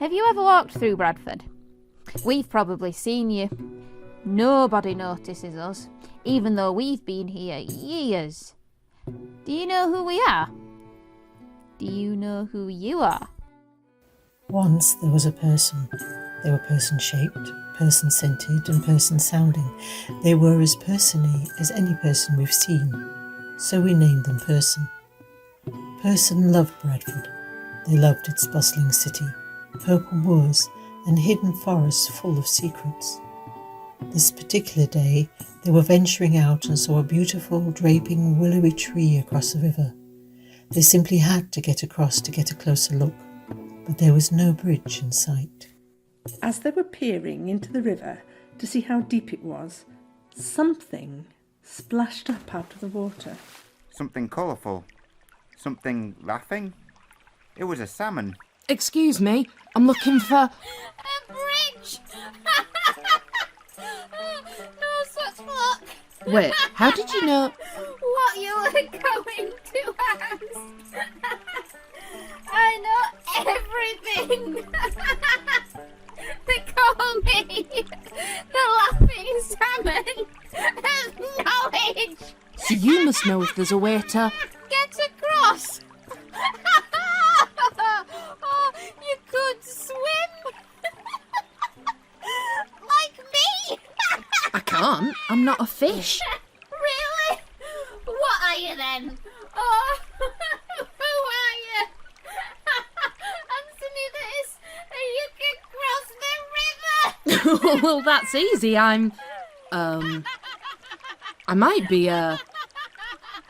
Have you ever walked through Bradford? We've probably seen you. Nobody notices us, even though we've been here years. Do you know who we are? Do you know who you are? Once there was a person. They were person-shaped, person-scented and person-sounding. They were as person-y as any person we've seen, so we named them Person. Person loved Bradford. They loved its bustling city, purple moors and hidden forests full of secrets. This particular day, they were venturing out and saw a beautiful, draping, willowy tree across the river. They simply had to get across to get a closer look, but there was no bridge in sight. As they were peering into the river to see how deep it was, something splashed up out of the water. Something colourful. Something laughing. It was a salmon. Excuse me, I'm looking for... A bridge! No such luck! Wait, how did you know... What you were going to ask? I know everything! They call me the Laughing Salmon of Knowledge! So you must know if there's a way to... Get across! Oh, you could swim! Like me! I can't, I'm not a fish. Really? What are you then? Oh, who are you? Answer me this, and you can cross the river! Well, that's easy, I might be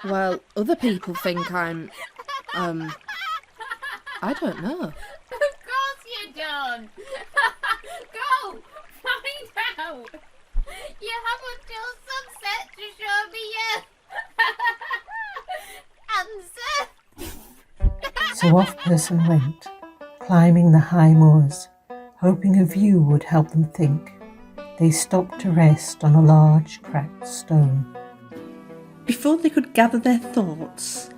well, other people think I'm, I don't know. Of course you don't! Go! Find out! You have until sunset to show me your answer! So off Person went, climbing the high moors, hoping a view would help them think. They stopped to rest on a large cracked stone. Before they could gather their thoughts,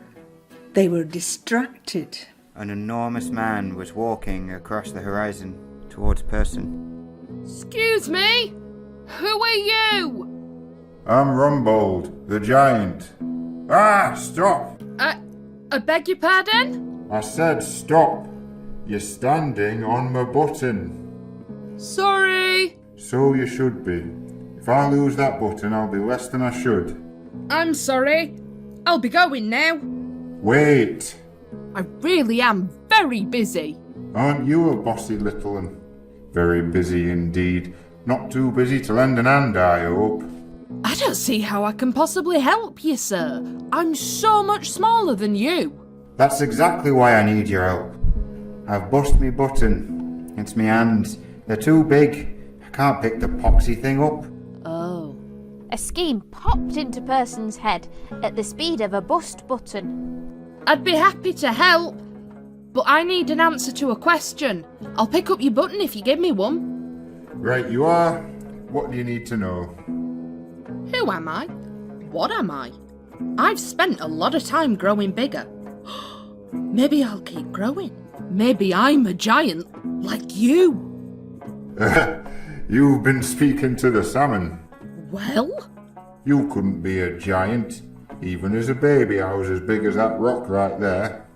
they were distracted. An enormous man was walking across the horizon towards Person. Excuse me? Who are you? I'm Rumbold, the giant. Ah, stop! I beg your pardon? I said stop. You're standing on my button. Sorry. So you should be. If I lose that button, I'll be less than I should. I'm sorry. I'll be going now. Wait! I really am very busy. Aren't you a bossy little one? Very busy indeed. Not too busy to lend an hand, I hope. I don't see how I can possibly help you, sir. I'm so much smaller than you. That's exactly why I need your help. I've bust me button. It's me hands. They're too big. I can't pick the poxy thing up. Oh. A scheme popped into Person's head at the speed of a bust button. I'd be happy to help, but I need an answer to a question. I'll pick up your button if you give me one. Right you are. What do you need to know? Who am I? What am I? I've spent a lot of time growing bigger. Maybe I'll keep growing. Maybe I'm a giant, like you. You've been speaking to the salmon. Well? You couldn't be a giant. Even as a baby, I was as big as that rock right there.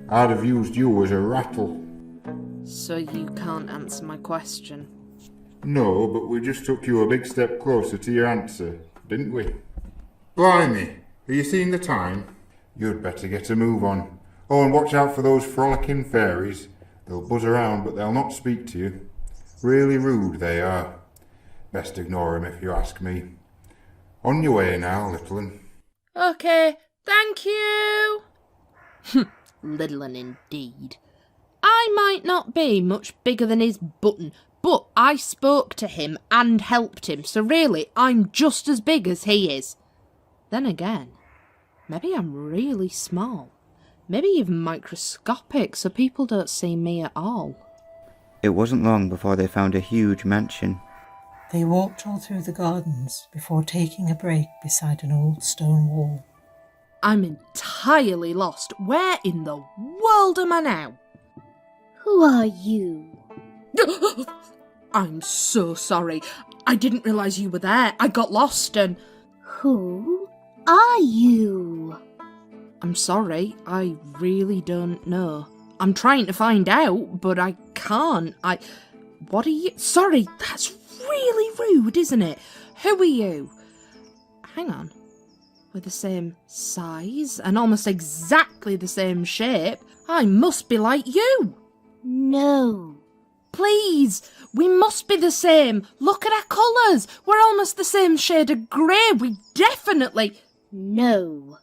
I'd have used you as a rattle. So you can't answer my question? No, but we just took you a big step closer to your answer, didn't we? Blimey, are you seeing the time? You'd better get a move on. Oh, and watch out for those frolicking fairies. They'll buzz around, but they'll not speak to you. Really rude they are. Best ignore 'em if you ask me. On your way now, little un. Okay, thank you. Little un indeed. I might not be much bigger than his button, but I spoke to him and helped him, so really I'm just as big as he is. Then again, maybe I'm really small. Maybe even microscopic, so people don't see me at all. It wasn't long before they found a huge mansion. They walked all through the gardens before taking a break beside an old stone wall. I'm entirely lost. Where in the world am I now? Who are you? I'm so sorry. I didn't realise you were there. I got lost and... Who are you? I'm sorry. I really don't know. I'm trying to find out, but I can't. What are you... Sorry, that's really rude, isn't it? Who are you? Hang on. We're the same size and almost exactly the same shape. I must be like you. No. Please, we must be the same. Look at our colours. We're almost the same shade of grey. We definitely... No.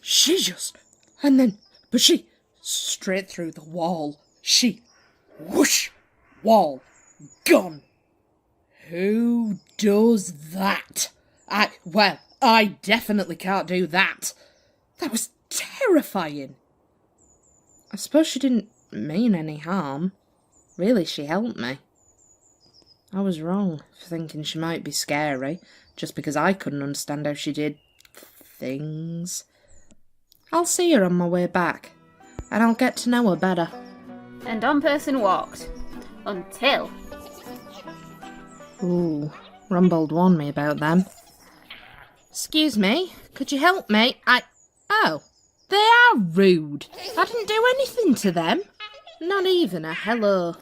She just... And then... But she... Straight through the wall. She... Whoosh! Wall. Gone. Who does that? I definitely can't do that. That was terrifying. I suppose she didn't mean any harm. Really, she helped me. I was wrong for thinking she might be scary, just because I couldn't understand how she did things. I'll see her on my way back, and I'll get to know her better. And on person walked. Until... Ooh, Rumbold warned me about them. Excuse me, could you help me? Oh, they are rude. I didn't do anything to them. Not even a hello.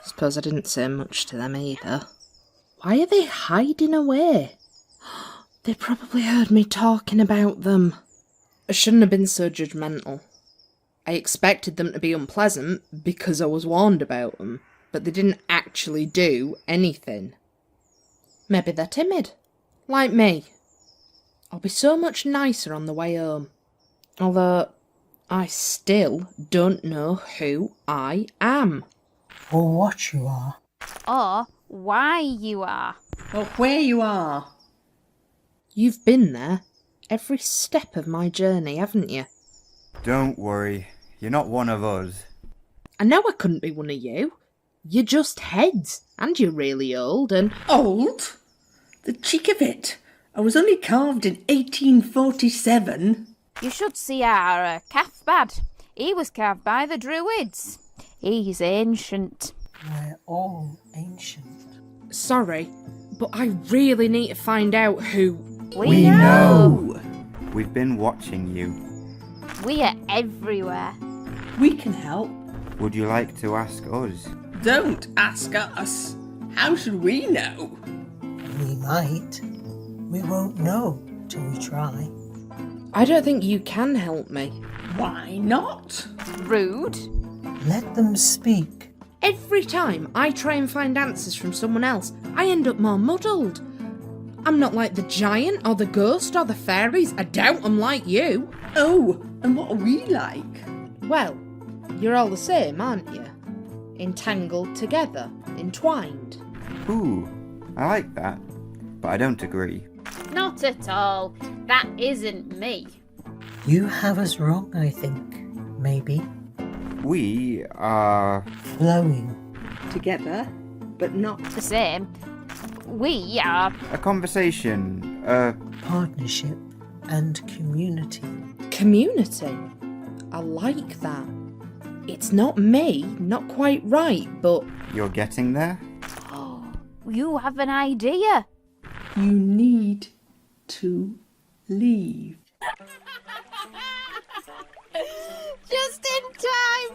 Suppose I didn't say much to them either. Why are they hiding away? They probably heard me talking about them. I shouldn't have been so judgmental. I expected them to be unpleasant because I was warned about them, but they didn't actually do anything. Maybe they're timid. Like me. I'll be so much nicer on the way home. Although, I still don't know who I am. Or what you are. Or why you are. Or where you are. You've been there every step of my journey, haven't you? Don't worry, you're not one of us. I know I couldn't be one of you. You're just heads, and you're really old, and... Old? The cheek of it. I was only carved in 1847. You should see our Cathbad. He was carved by the Druids. He's ancient. We're all ancient. Sorry, but I really need to find out who... We know. We've been watching you. We are everywhere. We can help. Would you like to ask us? Don't ask us. How should we know? We might. We won't know till we try. I don't think you can help me. Why not? Rude. Let them speak. Every time I try and find answers from someone else, I end up more muddled. I'm not like the giant or the ghost or the fairies. I doubt I'm like you. Oh, and what are we like? Well, you're all the same, aren't you? Entangled together, entwined. Ooh, I like that, but I don't agree. Not at all. That isn't me. You have us wrong, I think. Maybe. We are... Flowing. Together, but not. The same. We are... a conversation, Partnership and community. Community. I like that. It's not me, not quite right, but... You're getting there? You have an idea. You need to leave. Just in time.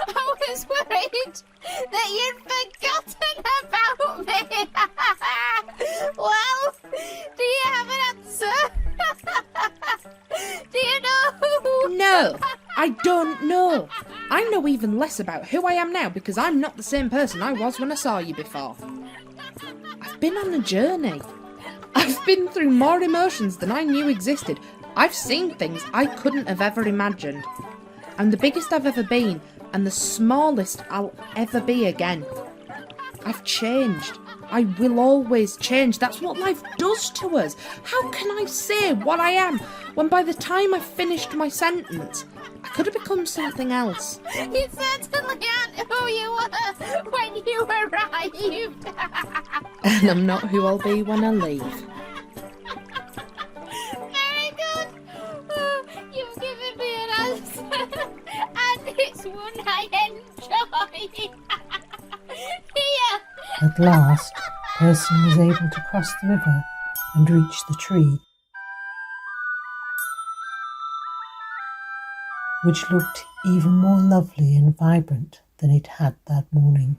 I was worried that you'd forgotten about me. Well, do you have an answer? Do you know who? No, I don't know. I know even less about who I am now because I'm not the same person I was when I saw you before. I've been on a journey. I've been through more emotions than I knew existed. I've seen things I couldn't have ever imagined. I'm the biggest I've ever been, and the smallest I'll ever be again. I've changed. I will always change. That's what life does to us. How can I say what I am when by the time I've finished my sentence, I could have become something else? You certainly aren't who you were when you arrived. And I'm not who I'll be when I leave. Very good. Oh, you've given me an answer, and it's one I At last, Person was able to cross the river and reach the tree, which looked even more lovely and vibrant than it had that morning.